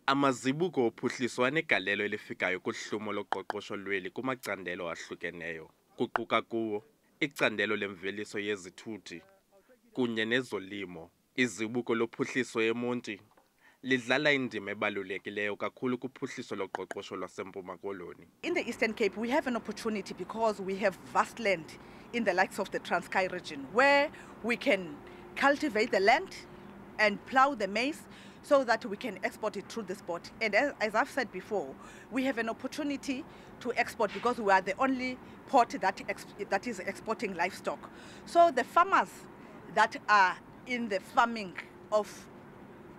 Amazibuko ophuhliso anegalelo elifikayo kuhlumo loqoqosho lweli kumacandelo ahlukeneyo, kuquka kuwo icandelo lemveliso yezithuthi kunye nezolimo. Izibuko lophuhliso eMonti lidlala indima ebalulekileyo kakhulu kuphuhliso loqoqosho lwaseMpuma Koloni. In the Eastern Cape, we have an opportunity because we have vast land in the likes of the Transkei region where we can cultivate the land and plow the maize so that we can export it through this port. And as I've said before, we have an opportunity to export because we are the only port that is exporting livestock. So the farmers that are in the farming of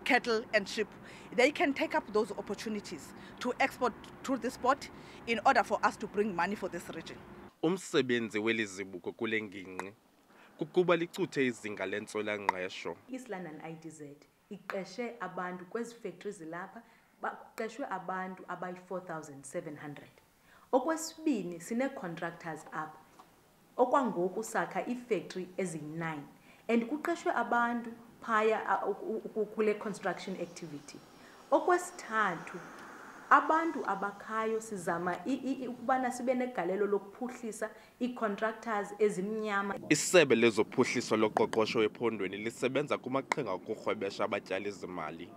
cattle and sheep, they can take up those opportunities to export through this port in order for us to bring money for this region. Umsebenzi welizibuko kule ngingqi kukuba licuthe izinga lentswela-ngqesho. East London IDZ iqeshe abantu kwezi factories lapha, baqeshwe abantu abayi-4,700. Okwesibini sine-contractors apha. Okwangoku sakha ii-factory ezi-9 and kuqeshwe abantu phaya kule construction activity. Okwesithathu abantu abakhayo sizama ukubana sibe negalelo lokuphuhlisa ii-contractors ezimnyama. Isebe lezophuhliso loqoqosho ephondweni lisebenza kumaqhinga okurhwebesha abatyali-zimali.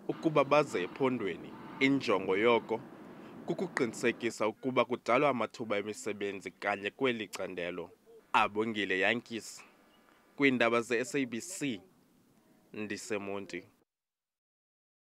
Ukuba baze ephondweni, injongo yoko kukuqinisekisa ukuba kudalwa amathuba emisebenzi kanye kweli candelo. Abongile Yankees, kwiindaba ze-SABC, ndiseMonti.